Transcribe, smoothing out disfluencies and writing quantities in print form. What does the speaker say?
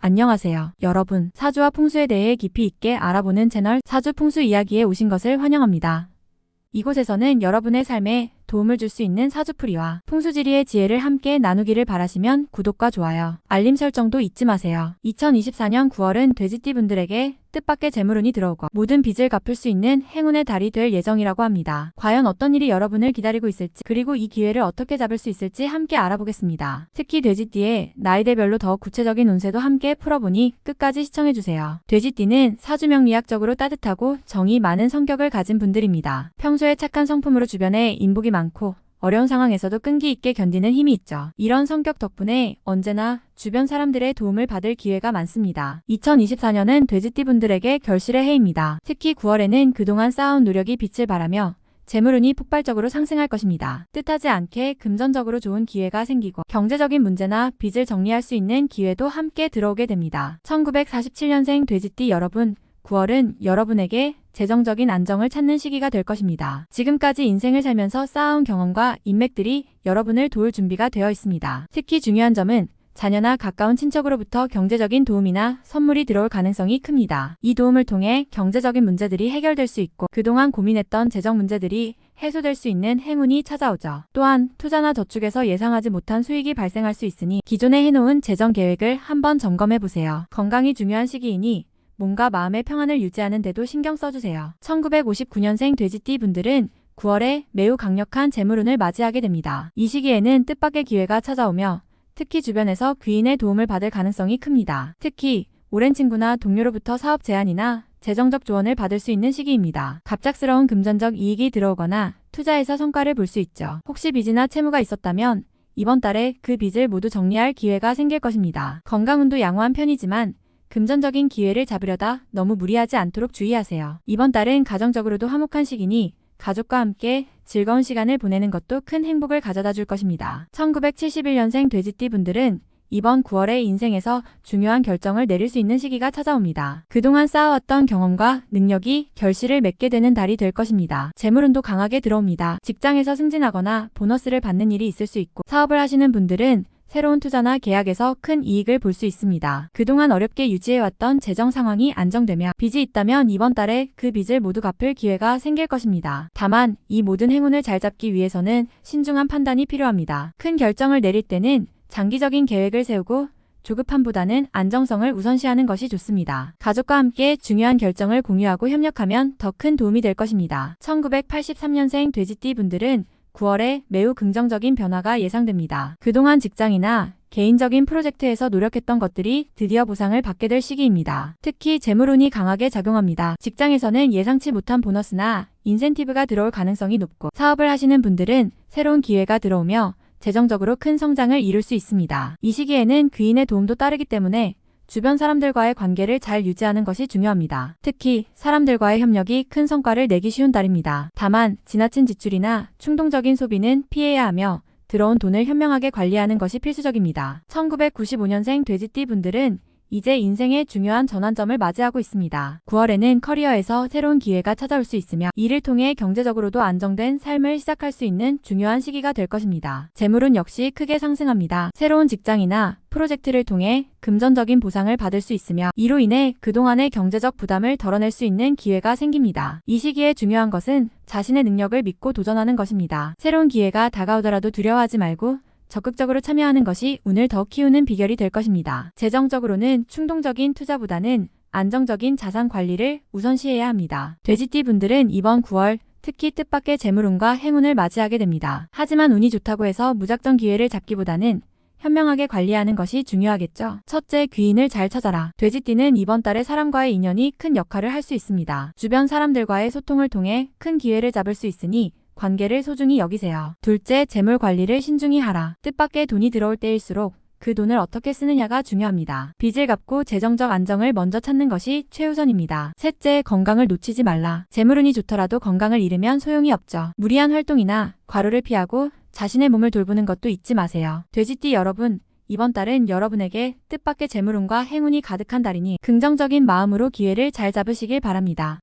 안녕하세요. 여러분, 사주와 풍수에 대해 깊이 있게 알아보는 채널 사주 풍수 이야기에 오신 것을 환영합니다. 이곳에서는 여러분의 삶에 도움을 줄 수 있는 사주풀이와 풍수지리의 지혜를 함께 나누기를 바라시면 구독과 좋아요, 알림 설정도 잊지 마세요. 2024년 9월은 돼지띠 분들에게 뜻밖의 재물운이 들어오고 모든 빚을 갚을 수 있는 행운의 달이 될 예정이라고 합니다. 과연 어떤 일이 여러분을 기다리고 있을지, 그리고 이 기회를 어떻게 잡을 수 있을지 함께 알아보겠습니다. 특히 돼지띠의 나이대별로 더 구체적인 운세도 함께 풀어보니 끝까지 시청해주세요. 돼지띠는 사주명리학적으로 따뜻하고 정이 많은 성격을 가진 분들입니다. 평소에 착한 성품으로 주변에 인복이 많고 어려운 상황에서도 끈기 있게 견디는 힘이 있죠. 이런 성격 덕분에 언제나 주변 사람들의 도움을 받을 기회가 많습니다. 2024년은 돼지띠 분들에게 결실의 해입니다. 특히 9월에는 그동안 쌓아온 노력이 빛을 발하며 재물운이 폭발적으로 상승할 것입니다. 뜻하지 않게 금전적으로 좋은 기회가 생기고 경제적인 문제나 빚을 정리할 수 있는 기회도 함께 들어오게 됩니다. 1947년생 돼지띠 여러분, 9월은 여러분에게 재정적인 안정을 찾는 시기가 될 것입니다. 지금까지 인생을 살면서 쌓아온 경험과 인맥들이 여러분을 도울 준비가 되어 있습니다. 특히 중요한 점은 자녀나 가까운 친척으로부터 경제적인 도움이나 선물이 들어올 가능성이 큽니다. 이 도움을 통해 경제적인 문제들이 해결될 수 있고 그동안 고민했던 재정 문제들이 해소될 수 있는 행운이 찾아오죠. 또한 투자나 저축에서 예상하지 못한 수익이 발생할 수 있으니 기존에 해놓은 재정 계획을 한번 점검해 보세요. 건강이 중요한 시기이니 몸과 마음의 평안을 유지하는 데도 신경 써주세요. 1959년생 돼지띠 분들은 9월에 매우 강력한 재물운을 맞이하게 됩니다. 이 시기에는 뜻밖의 기회가 찾아오며 특히 주변에서 귀인의 도움을 받을 가능성이 큽니다. 특히 오랜 친구나 동료로부터 사업 제안이나 재정적 조언을 받을 수 있는 시기입니다. 갑작스러운 금전적 이익이 들어오거나 투자에서 성과를 볼 수 있죠. 혹시 빚이나 채무가 있었다면 이번 달에 그 빚을 모두 정리할 기회가 생길 것입니다. 건강운도 양호한 편이지만 금전적인 기회를 잡으려다 너무 무리하지 않도록 주의하세요. 이번 달은 가정적으로도 화목한 시기니 가족과 함께 즐거운 시간을 보내는 것도 큰 행복을 가져다 줄 것입니다. 1971년생 돼지띠 분들은 이번 9월에 인생에서 중요한 결정을 내릴 수 있는 시기가 찾아옵니다. 그동안 쌓아왔던 경험과 능력이 결실을 맺게 되는 달이 될 것입니다. 재물운도 강하게 들어옵니다. 직장에서 승진하거나 보너스를 받는 일이 있을 수 있고 사업을 하시는 분들은 새로운 투자나 계약에서 큰 이익을 볼 수 있습니다. 그동안 어렵게 유지해왔던 재정 상황이 안정되며 빚이 있다면 이번 달에 그 빚을 모두 갚을 기회가 생길 것입니다. 다만 이 모든 행운을 잘 잡기 위해서는 신중한 판단이 필요합니다. 큰 결정을 내릴 때는 장기적인 계획을 세우고 조급함보다는 안정성을 우선시하는 것이 좋습니다. 가족과 함께 중요한 결정을 공유하고 협력하면 더 큰 도움이 될 것입니다. 1983년생 돼지띠 분들은 9월에 매우 긍정적인 변화가 예상됩니다. 그동안 직장이나 개인적인 프로젝트에서 노력했던 것들이 드디어 보상을 받게 될 시기입니다. 특히 재물운이 강하게 작용합니다. 직장에서는 예상치 못한 보너스나 인센티브가 들어올 가능성이 높고 사업을 하시는 분들은 새로운 기회가 들어오며 재정적으로 큰 성장을 이룰 수 있습니다. 이 시기에는 귀인의 도움도 따르기 때문에 주변 사람들과의 관계를 잘 유지하는 것이 중요합니다. 특히 사람들과의 협력이 큰 성과를 내기 쉬운 달입니다. 다만 지나친 지출이나 충동적인 소비는 피해야 하며 들어온 돈을 현명하게 관리하는 것이 필수적입니다. 1995년생 돼지띠 분들은 이제 인생의 중요한 전환점을 맞이하고 있습니다. 9월에는 커리어에서 새로운 기회가 찾아올 수 있으며 이를 통해 경제적으로도 안정된 삶을 시작할 수 있는 중요한 시기가 될 것입니다. 재물운 역시 크게 상승합니다. 새로운 직장이나 프로젝트를 통해 금전적인 보상을 받을 수 있으며 이로 인해 그동안의 경제적 부담을 덜어낼 수 있는 기회가 생깁니다. 이 시기에 중요한 것은 자신의 능력을 믿고 도전하는 것입니다. 새로운 기회가 다가오더라도 두려워하지 말고 적극적으로 참여하는 것이 운을 더 키우는 비결이 될 것입니다. 재정적으로는 충동적인 투자보다는 안정적인 자산 관리를 우선시해야 합니다. 돼지띠 분들은 이번 9월 특히 뜻밖의 재물운과 행운을 맞이하게 됩니다. 하지만 운이 좋다고 해서 무작정 기회를 잡기보다는 현명하게 관리하는 것이 중요하겠죠. 첫째, 귀인을 잘 찾아라. 돼지띠는 이번 달에 사람과의 인연이 큰 역할을 할 수 있습니다. 주변 사람들과의 소통을 통해 큰 기회를 잡을 수 있으니 관계를 소중히 여기세요. 둘째, 재물 관리를 신중히 하라. 뜻밖의 돈이 들어올 때일수록 그 돈을 어떻게 쓰느냐가 중요합니다. 빚을 갚고 재정적 안정을 먼저 찾는 것이 최우선입니다. 셋째, 건강을 놓치지 말라. 재물운이 좋더라도 건강을 잃으면 소용이 없죠. 무리한 활동이나 과로를 피하고 자신의 몸을 돌보는 것도 잊지 마세요. 돼지띠 여러분, 이번 달은 여러분에게 뜻밖의 재물운과 행운이 가득한 달이니 긍정적인 마음으로 기회를 잘 잡으시길 바랍니다.